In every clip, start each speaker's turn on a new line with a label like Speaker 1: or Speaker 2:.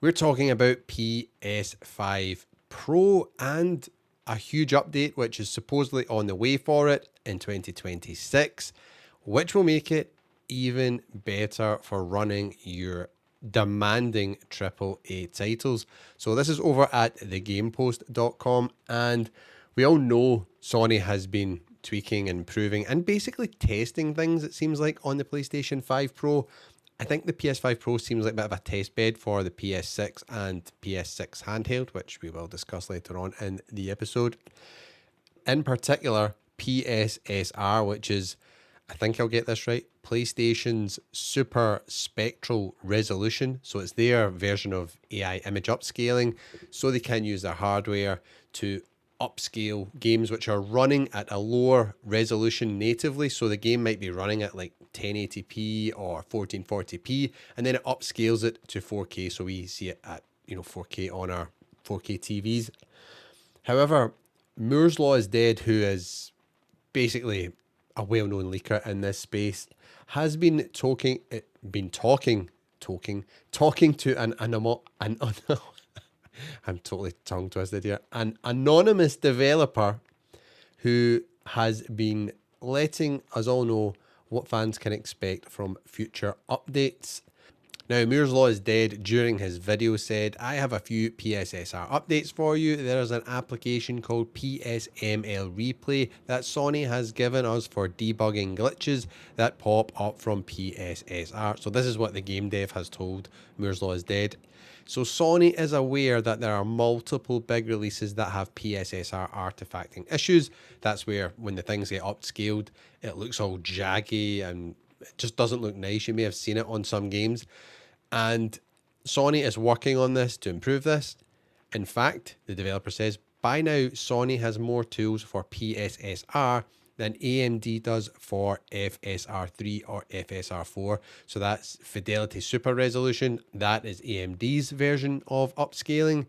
Speaker 1: We're talking about PS5 Pro and a huge update which is supposedly on the way for it in 2026, which will make it even better for running your demanding AAA titles. So this is over at thegamepost.com, and we all know Sony has been tweaking and improving and basically testing things, it seems like, on the PlayStation 5 Pro. I think the PS5 Pro seems like a bit of a test bed for the PS6 and PS6 handheld, which we will discuss later on in the episode. In particular, PSSR, which is, I think I'll get this right, PlayStation's Super Spectral Resolution. So it's their version of AI image upscaling, so they can use their hardware to upscale games which are running at a lower resolution natively. So the game might be running at like 1080p or 1440p, and then it upscales it to 4K, so we see it at 4K on our 4K TVs. However, Moore's Law is Dead, who is basically a well-known leaker in this space, has been talking to an I'm totally tongue twisted here. An anonymous developer who has been letting us all know what fans can expect from future updates. Now, Moore's Law is Dead during his video said, "I have a few PSSR updates for you. There's an application called PSML Replay that Sony has given us for debugging glitches that pop up from PSSR." So this is what the game dev has told Moore's Law is Dead. So Sony is aware that there are multiple big releases that have PSSR artifacting issues. That's where when the things get upscaled, it looks all jaggy and it just doesn't look nice. You may have seen it on some games. And Sony is working on this to improve this. In fact, the developer says, by now, Sony has more tools for PSSR than AMD does for FSR3 or FSR4. So that's Fidelity Super Resolution. That is AMD's version of upscaling.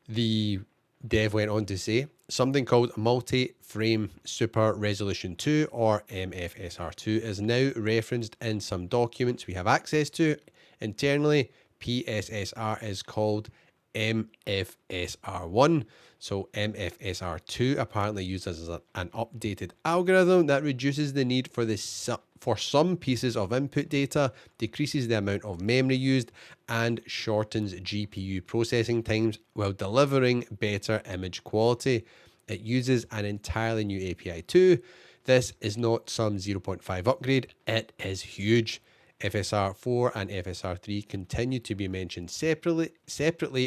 Speaker 1: The dev went on to say something called Multi-Frame Super Resolution 2 or MFSR2 is now referenced in some documents we have access to. Internally, PSSR is called MFSR1. So MFSR2 apparently uses an updated algorithm that reduces the need for some pieces of input data, decreases the amount of memory used, and shortens GPU processing times while delivering better image quality. It uses an entirely new API too. This is not some 0.5 upgrade, it is huge. FSR4 and FSR3 continue to be mentioned separately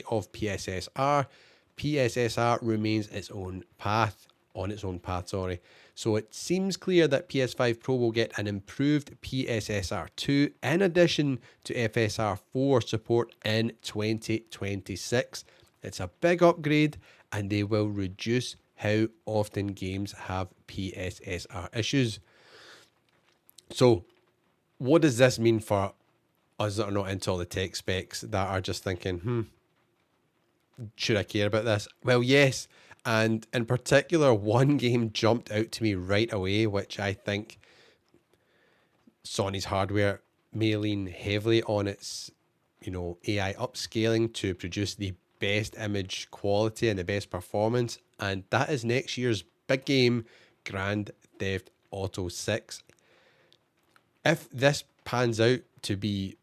Speaker 1: of PSSR. PSSR remains on its own path, So it seems clear that PS5 Pro will get an improved PSSR2 in addition to FSR4 support in 2026. It's a big upgrade and they will reduce how often games have PSSR issues. So what does this mean for us that are not into all the tech specs, that are just thinking, should I care about this? Well, yes. And in particular, one game jumped out to me right away, which I think Sony's hardware may lean heavily on its, AI upscaling to produce the best image quality and the best performance. And that is next year's big game, Grand Theft Auto 6. If this pans out to be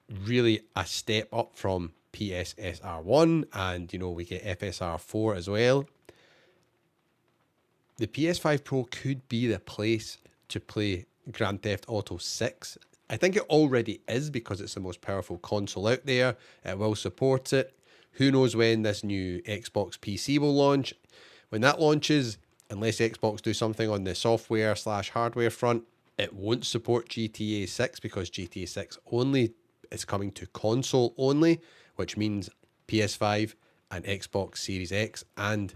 Speaker 1: really a step up from PSSR1 and, we get FSR4 as well, the PS5 Pro could be the place to play Grand Theft Auto 6. I think it already is because it's the most powerful console out there. It will support it. Who knows when this new Xbox PC will launch. When that launches, unless Xbox do something on the software/hardware front, it won't support GTA 6 because GTA 6 only is coming to console only, which means PS5 and Xbox Series X and,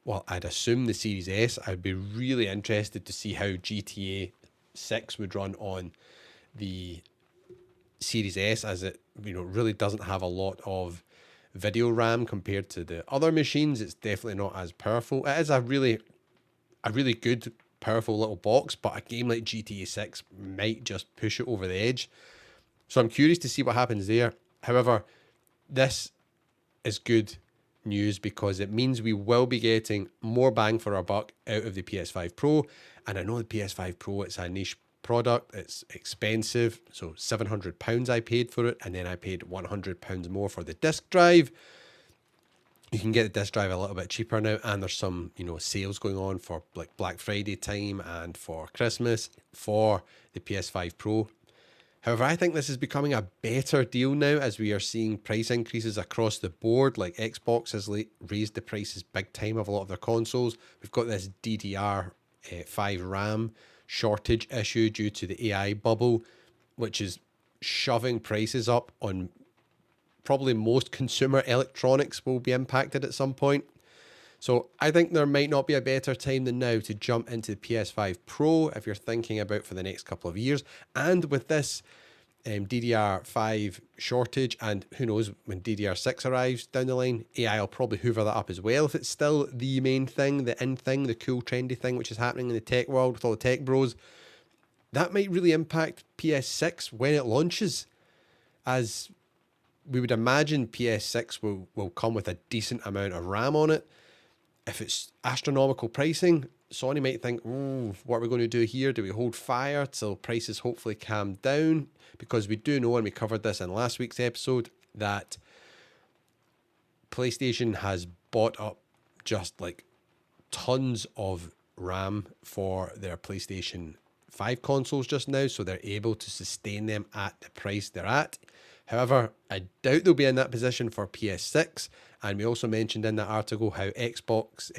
Speaker 1: well, I'd assume the Series S. I'd be really interested to see how GTA 6 would run on the Series S, as it really doesn't have a lot of video RAM compared to the other machines. It's definitely not as powerful. It is a really good, powerful little box, but a game like GTA 6 might just push it over the edge. So I'm curious to see what happens there. However, this is good news because it means we will be getting more bang for our buck out of the PS5 Pro. And I know the PS5 Pro, it's a niche product, it's expensive. So £700 I paid for it, and then I paid £100 more for the disc drive. You can get the disc drive a little bit cheaper now, and there's some, sales going on for like Black Friday time and for Christmas for the PS5 Pro. However, I think this is becoming a better deal now as we are seeing price increases across the board. Like Xbox has raised the prices big time of a lot of their consoles. We've got this DDR5 RAM shortage issue due to the AI bubble, which is shoving prices up on probably most consumer electronics will be impacted at some point. So I think there might not be a better time than now to jump into the PS5 Pro if you're thinking about for the next couple of years. And with this DDR5 shortage, and who knows when DDR6 arrives down the line, AI will probably hoover that up as well if it's still the main thing, the in thing, the cool trendy thing which is happening in the tech world with all the tech bros. That might really impact PS6 when it launches, as we would imagine PS6 will come with a decent amount of RAM on it. If it's astronomical pricing, Sony might think, what are we going to do here? Do we hold fire till prices hopefully calm down? Because we do know, and we covered this in last week's episode, that PlayStation has bought up just like tons of RAM for their PlayStation 5 consoles just now, so they're able to sustain them at the price they're at. However, I doubt they'll be in that position for PS6. And we also mentioned in that article how Xbox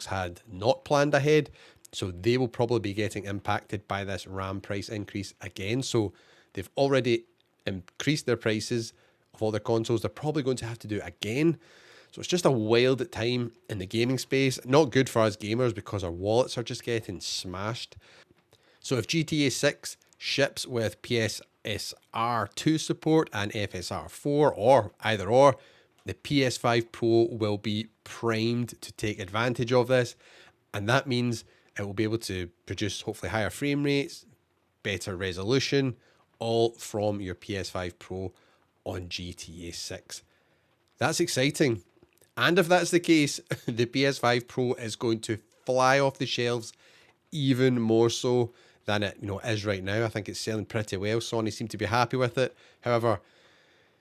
Speaker 1: had not planned ahead. So they will probably be getting impacted by this RAM price increase again. So they've already increased their prices of all their consoles. They're probably going to have to do it again. So it's just a wild time in the gaming space. Not good for us gamers because our wallets are just getting smashed. So if GTA 6 ships with PSSR 2 support and FSR 4 or either or, the PS5 Pro will be primed to take advantage of this. And that means it will be able to produce hopefully higher frame rates, better resolution, all from your PS5 Pro on GTA 6. That's exciting. And if that's the case, the PS5 Pro is going to fly off the shelves even more so than it is right now. I think it's selling pretty well. Sony seem to be happy with it. However,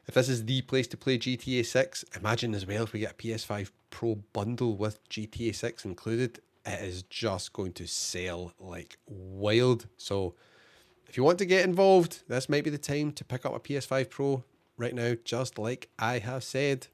Speaker 1: if this is the place to play GTA 6, imagine as well if we get a PS5 Pro bundle with GTA 6 included, it is just going to sell like wild. So if you want to get involved, this might be the time to pick up a PS5 Pro right now, just like I have said.